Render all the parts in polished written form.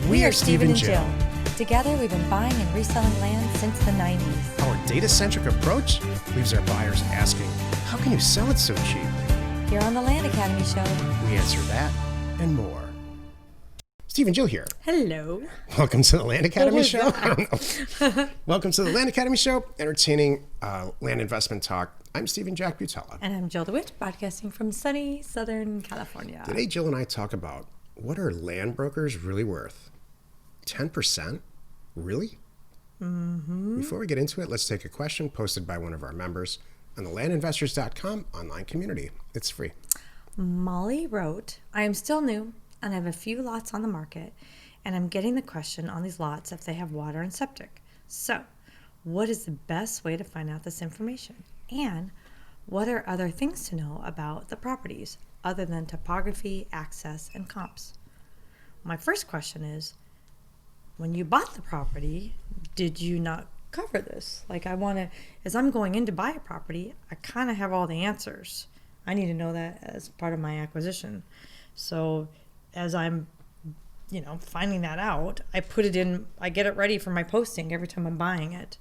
We are Steve and Jill. Together, we've been buying and reselling land since the 90s. Our data-centric approach leaves our buyers asking, how can you sell it so cheap? Here on the Land Academy Show, We answer that and more. Steve and Jill here. hello. Welcome to the Land Academy was Show. I don't know. Welcome to the Land Academy Show, entertaining land investment talk. I'm Steve and Jack Butala. And I'm Jill DeWit, broadcasting from sunny Southern California. Today, Jill and I talk about what are land brokers really worth? 10%? Really? Mm-hmm. Before we get into it, let's take a question posted by one of our members on the landinvestors.com online community. It's free. Molly wrote, I am still new and I have a few lots on the market, and I'm getting the question on these lots if they have water and septic. So, what is the best way to find out this information? And what are other things to know about the properties other than topography, access, and comps? My first question is, when you bought the property, did you not cover this? Like, as I'm going in to buy a property, I kind of have all the answers. I need to know that as part of my acquisition. So as I'm, finding that out, I put it in, I get it ready for my posting every time I'm buying it.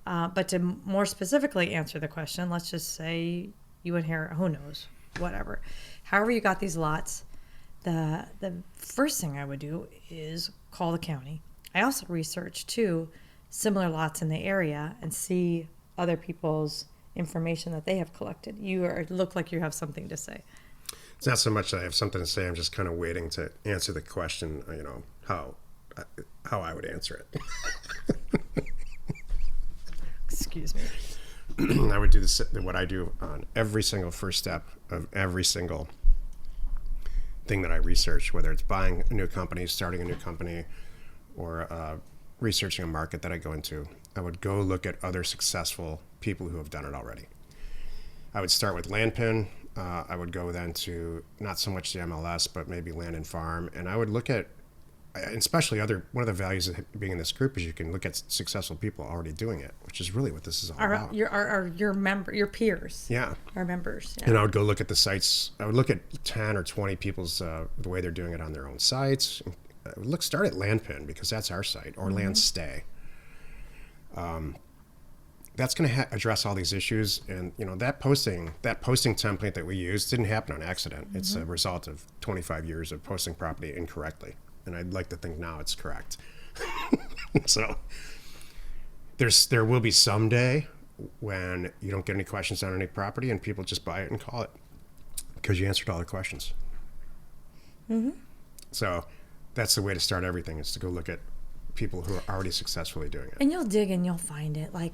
But to more specifically answer the question, let's just say you inherit, who knows, whatever. However you got these lots, the first thing I would do is call the county. I also research, too, similar lots in the area and see other people's information that they have collected. You look like you have something to say. It's not so much that I have something to say. I'm just kind of waiting to answer the question, how I would answer it. Excuse me. I would do what I do on every single first step of every single thing that I research, whether it's buying a new company, starting a new company, or researching a market that I go into. I would go look at other successful people who have done it already. I would start with Landpin. I would go then to not so much the MLS, but maybe Land and Farm. And I would look at, especially one of the values of being in this group is you can look at successful people already doing it, which is really what this is all about. Your peers. Yeah. Our members. Yeah. And I would go look at the sites. I would look at 10 or 20 people's, the way they're doing it on their own sites. I would start at Landpin because that's our site, or Landstay. That's going to address all these issues, and that posting template that we use didn't happen on accident. Mm-hmm. It's a result of 25 years of posting property incorrectly, and I'd like to think now it's correct. So there will be some day when you don't get any questions on any property and people just buy it and call it because you answered all the questions. Mm-hmm. So that's the way to start everything, is to go look at people who are already successfully doing it. And you'll dig and you'll find it. Like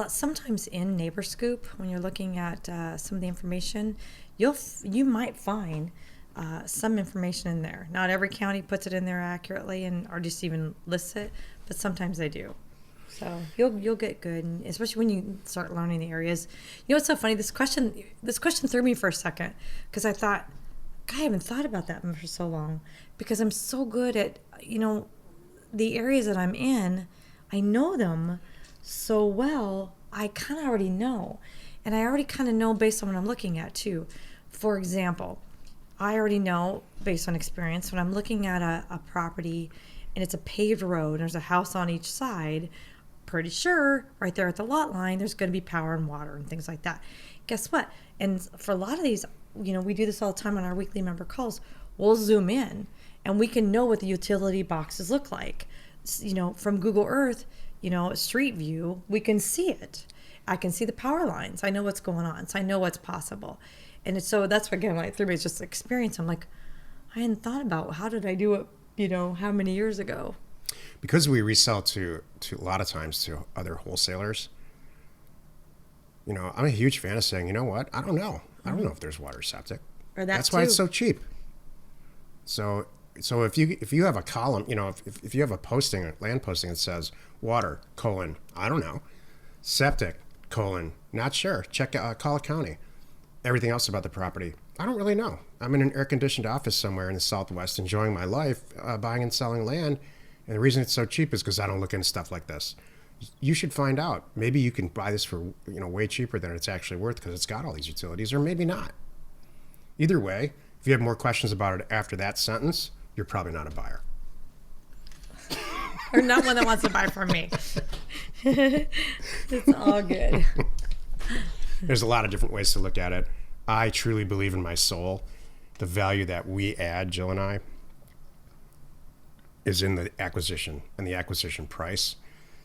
sometimes in Neighbor Scoop, when you're looking at some of the information, you might find some information in there. Not every county puts it in there accurately or just even lists it, but sometimes they do. So you'll get good, and especially when you start learning the areas. What's so funny? This question threw me for a second because I thought, I haven't thought about that for so long because I'm so good at the areas that I'm in. I know them so well. I kind of already know, and I already kind of know based on what I'm looking at too. For example, I already know based on experience when I'm looking at a property and it's a paved road and there's a house on each side, pretty sure right there at the lot line there's going to be power and water and things like that. Guess what? And for a lot of these, we do this all the time on our weekly member calls. We'll zoom in and we can know what the utility boxes look like. From Google Earth, Street View, we can see it. I can see the power lines. I know what's going on. So I know what's possible. And so that's what, again, like through me, it's just experience. I'm like, I hadn't thought about how did I do it, how many years ago? Because we resell to a lot of times to other wholesalers, I'm a huge fan of saying, you know what? I don't know. I don't know if there's water septic. Or that's why it's so cheap. So if you have a column, if you have a land posting that says water, I don't know, septic, not sure, call a county. Everything else about the property, I don't really know. I'm in an air-conditioned office somewhere in the Southwest enjoying my life, buying and selling land. And the reason it's so cheap is because I don't look into stuff like this. You should find out. Maybe you can buy this for way cheaper than it's actually worth because it's got all these utilities, or maybe not. Either way, if you have more questions about it after that sentence, you're probably not a buyer. or not one that wants to buy from me. It's all good. There's a lot of different ways to look at it. I truly believe in my soul. The value that we add, Jill and I, is in the acquisition and the acquisition price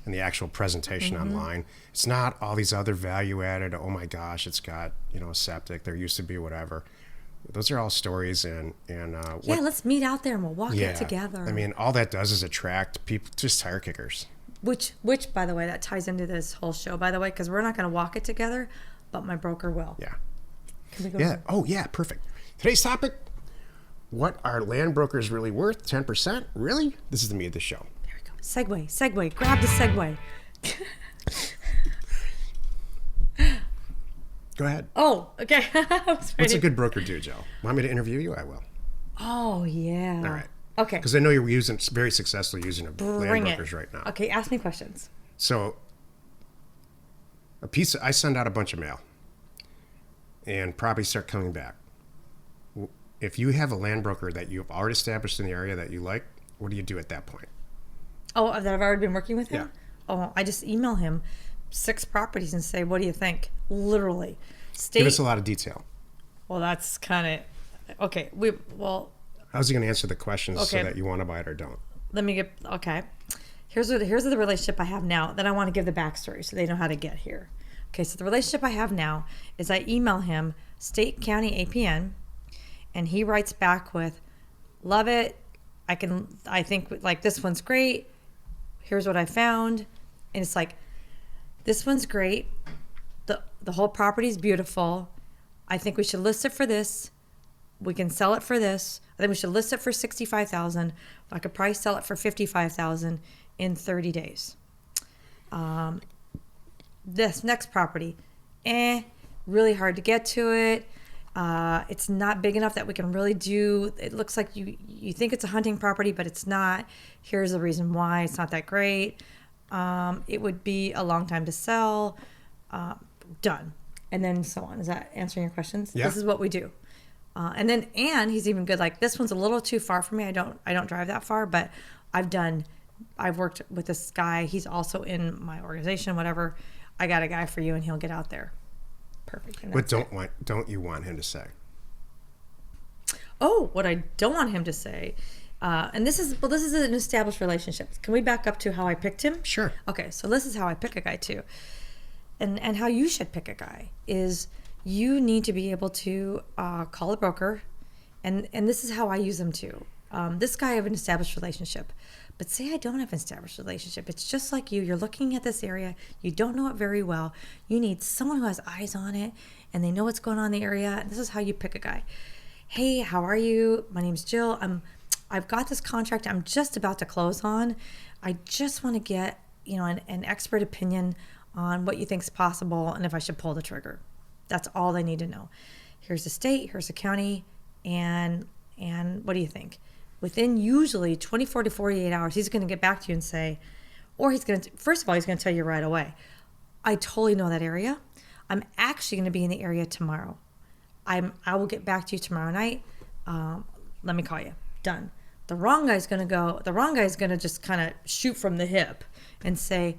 and the actual presentation online. It's not all these other value added. Oh my gosh, it's got, a septic. There used to be whatever. Those are all stories and let's meet out there and we'll walk it together. I mean, all that does is attract people, just tire kickers. Which, by the way, that ties into this whole show, by the way, because we're not going to walk it together, but my broker will. Yeah. Can we go? Yeah. Oh, yeah. Perfect. Today's topic: what are land brokers really worth? 10%? Really? This is the meat of the show. There we go. Segue. Grab the Segue. Go ahead. Oh, okay. What's a good broker do, Joe? Want me to interview you? I will. Oh, yeah. All right. Okay. Because I know you're very successfully using land brokers right now. Okay, ask me questions. So, I send out a bunch of mail, and properties start coming back. If you have a land broker that you've already established in the area that you like, what do you do at that point? Oh, that I've already been working with him? Yeah. Oh, I just email him 6 properties and say, what do you think? Literally. Give us a lot of detail. Well, that's kind of, okay. How's he going to answer the questions so that you want to buy it or don't? Okay. Here's the relationship I have now. Then I want to give the backstory so they know how to get here. Okay, so the relationship I have now is I email him state, county, APN, and he writes back with, love it. I think like this one's great. Here's what I found. And it's like, this one's great. The whole property's beautiful. I think we should list it for this. We can sell it for this. I think we should list it for $65,000. I could probably sell it for $55,000 in 30 days. This next property, really hard to get to it. It's not big enough that we can really do. It looks like you think it's a hunting property, but it's not. Here's the reason why it's not that great. It would be a long time to sell. Done. And then so on. Is that answering your questions? Yeah. This is what we do. And he's even good. Like, this one's a little too far for me. I don't drive that far, but I've worked with this guy. He's also in my organization, whatever. I got a guy for you and he'll get out there. Perfect. What don't you want him to say? Oh, what I don't want him to say. And this is an established relationship. Can we back up to how I picked him? Sure. Okay. So this is how I pick a guy too. And how you should pick a guy is you need to be able to call a broker, and this is how I use them too. This guy, I have an established relationship, but say I don't have an established relationship. It's just like you're looking at this area, you don't know it very well. You need someone who has eyes on it, and they know what's going on in the area. And this is how you pick a guy. Hey, how are you? My name's Jill. I've got this contract I'm just about to close on. I just want to get an expert opinion on what you think is possible and if I should pull the trigger. That's all they need to know. Here's the state, here's the county, and what do you think? Within usually 24 to 48 hours, he's going to get back to you and say, or he's going to, first of all, he's going to tell you right away, I totally know that area. I'm actually going to be in the area tomorrow. I will get back to you tomorrow night. Let me call you. Done. The wrong guy's going to just kind of shoot from the hip and say,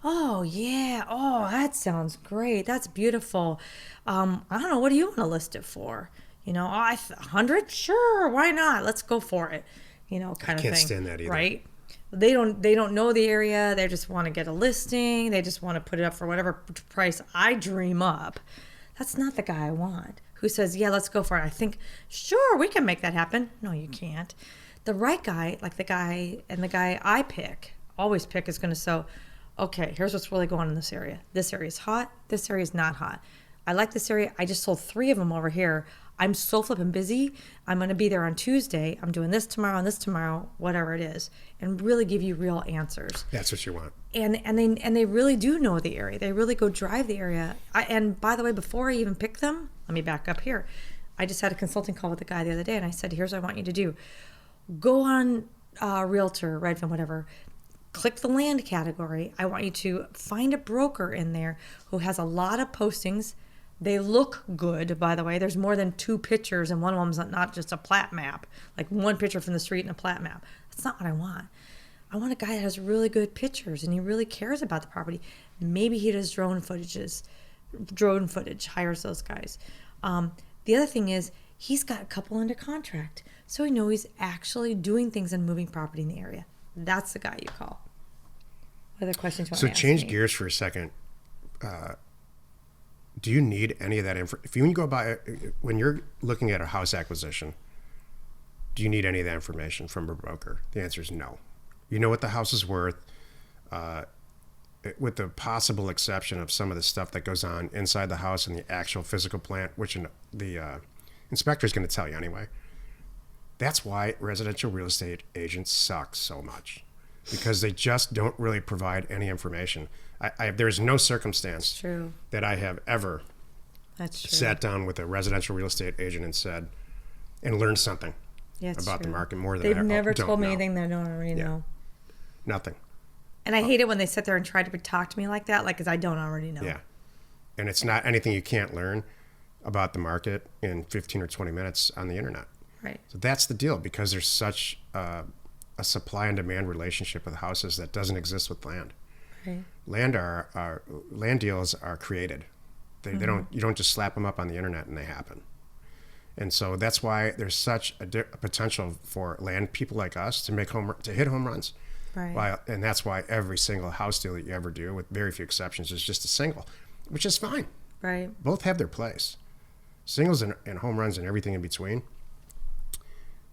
oh, yeah. Oh, that sounds great. That's beautiful. I don't know. What do you want to list it for? 100? Sure. Why not? Let's go for it. Kind of thing. I can't stand that either. Right? They don't know the area. They just want to get a listing. They just want to put it up for whatever price I dream up. That's not the guy I want. Who says, yeah, let's go for it. I think, sure, we can make that happen. No, you can't. The right guy, like the guy I always pick, is going to say, okay, here's what's really going on in this area. This area is hot. This area is not hot. I like this area. I just sold 3 of them over here. I'm so flipping busy. I'm going to be there on Tuesday. I'm doing this tomorrow and this tomorrow, whatever it is, and really give you real answers. That's what you want. And they really do know the area. They really go drive the area. And by the way, before I even pick them, let me back up here. I just had a consulting call with the guy the other day, and I said, here's what I want you to do. Go on Realtor, Redfin, whatever. Click the land category. I want you to find a broker in there who has a lot of postings. They look good, by the way. There's more than 2 pictures, and one of them's not just a plat map, like one picture from the street and a plat map. That's not what I want. I want a guy that has really good pictures and he really cares about the property. Maybe he does drone footage, hires those guys. The other thing is he's got a couple under contract. So we know he's actually doing things and moving property in the area. That's the guy you call. What other questions you want to ask change me? gears for a second. Do you need any of that info? When you go by, when you're looking at a house acquisition, do you need any of that information from a broker? The answer is no. You know what the house is worth, with the possible exception of some of the stuff that goes on inside the house and the actual physical plant, which the inspector is going to tell you anyway. That's why residential real estate agents suck so much, because they just don't really provide any information. There's no circumstance that I have ever sat down with a residential real estate agent and learned something about the market more than they've never told me anything they don't already know. Nothing. And I hate it when they sit there and try to talk to me like that, because I don't already know. Yeah. And it's not anything you can't learn about the market in 15 or 20 minutes on the internet. Right. So that's the deal, because there's such a supply and demand relationship with houses that doesn't exist with land. Right. Land deals are created. They don't. You don't just slap them up on the internet and they happen. And so that's why there's such a potential for land people like us to hit home runs. Right. And that's why every single house deal that you ever do, with very few exceptions, is just a single, which is fine. Right. Both have their place. Singles and home runs and everything in between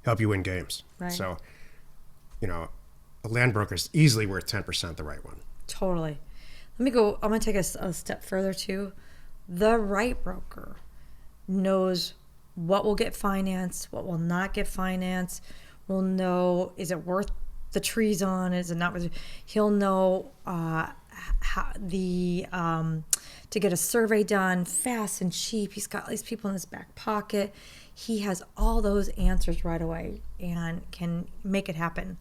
help you win games. Right. So, a land broker is easily worth 10% the right one. Totally. I'm going to take a step further too. The right broker knows what will get financed, what will not get financed, will know, is it worth the trees on, is it not worth it? He'll know how to get a survey done fast and cheap. He's got all these people in his back pocket. He has all those answers right away and can make it happen.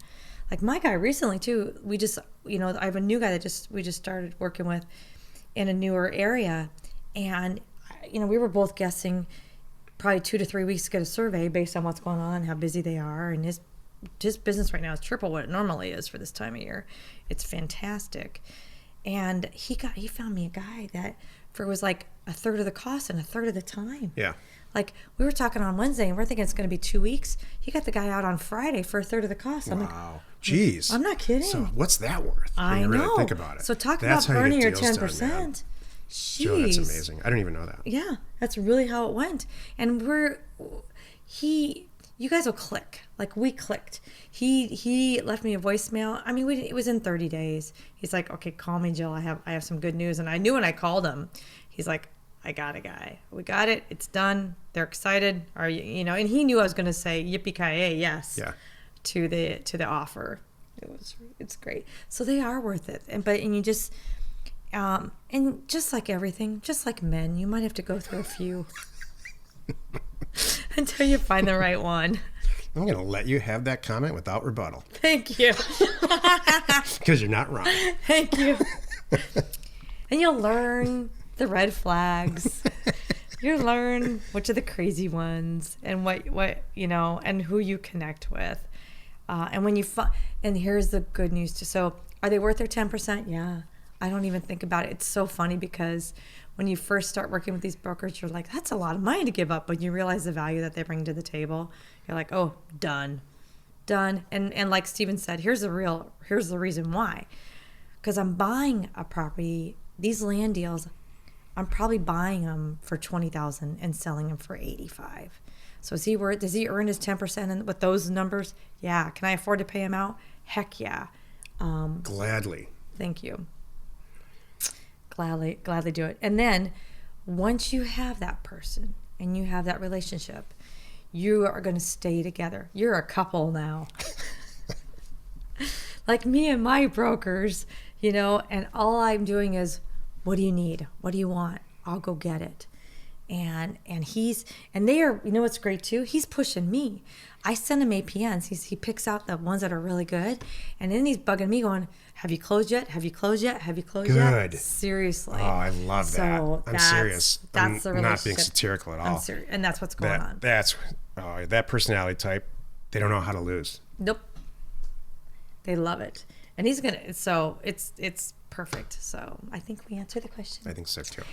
Like my guy recently too, I have a new guy that we just started working with in a newer area, and we were both guessing probably 2 to 3 weeks to get a survey based on what's going on, how busy they are, and his business right now is triple what it normally is for this time of year. It's fantastic. And he found me a guy that was like a third of the cost and a third of the time. Yeah. Like we were talking on Wednesday and we're thinking it's going to be 2 weeks. He got the guy out on Friday for a third of the cost. I'm wow. Jeez. I'm not kidding. So what's that worth? I know. Really think about it. So talk about burning your 10%. Jeez. Joe, that's amazing. I didn't even know that. Yeah, that's really how it went. And you guys will click. Like we clicked. He left me a voicemail. I mean, it was in 30 days. He's like, okay, call me, Jill. I have some good news. And I knew when I called him, he's like, I got a guy. We got it. It's done. They're excited. Are you? And he knew I was going to say yippee-ki-yay, yes. Yeah. To the offer. It's great. So they are worth it. And you just and just like everything, just like men, you might have to go through a few until you find the right one. I'm going to let you have that comment without rebuttal. Thank you. Because you're not wrong. Thank you. And you'll learn the red flags. You'll learn which are the crazy ones and what and who you connect with. And when and here's the good news too. So are they worth their 10%? Yeah. I don't even think about it. It's so funny because when you first start working with these brokers, you're like, that's a lot of money to give up. But you realize the value that they bring to the table. You're like, oh, done. And like Steven said, here's the reason why. Because I'm buying a property, these land deals, I'm probably buying them for $20,000 and selling them for $85,000. So does he earn his 10% with those numbers? Yeah. Can I afford to pay him out? Heck yeah. Gladly. Thank you. Gladly do it. And then once you have that person and you have that relationship, you are going to stay together. You're a couple now. Like me and my brokers, and all I'm doing is, what do you need? What do you want? I'll go get it. And they are, what's great too? He's pushing me. I send him APNs. He picks out the ones that are really good. And then he's bugging me going, have you closed yet? Have you closed yet? Have you closed yet? Good. Seriously. Oh, I love that. I'm serious. That's the I'm relationship. not being satirical at all. I'm serious. And that's what's going on. That personality type, they don't know how to lose. Nope. They love it. And he's gonna. So it's perfect. So I think we answered the question. I think so too.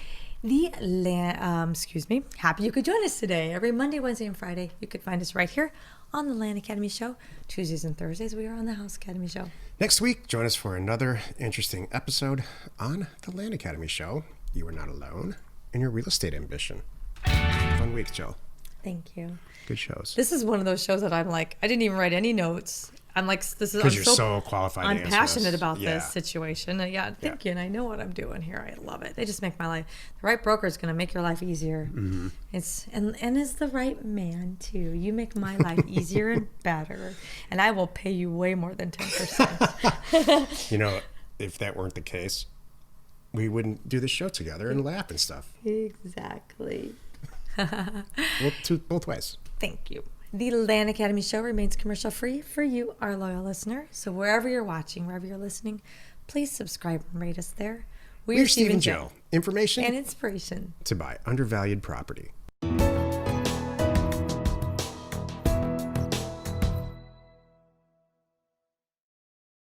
Excuse me. Happy you could join us today. Every Monday, Wednesday, and Friday, you could find us right here on the Land Academy Show. Tuesdays and Thursdays, we are on the House Academy Show. Next week, join us for another interesting episode on the Land Academy Show. You are not alone in your real estate ambition. Fun week, Jill. Thank you. Good shows. This is one of those shows that I'm like, I didn't even write any notes. I'm like, this is Because you're so qualified. I'm to answer passionate this. about Yeah. this situation. Thank you. And I know what I'm doing here. I love it. They just make my life. The right broker is going to make your life easier. Mm-hmm. And is the right man too. You make my life easier and better, and I will pay you way more than 10%. You know, if that weren't the case, we wouldn't do the show together and laugh and stuff. Exactly. Well, both ways. Thank you. The Land Academy Show remains commercial free for you, our loyal listener. So wherever you're watching, wherever you're listening, please subscribe and rate us there. We're Steve and Jill. Information and inspiration to buy undervalued property.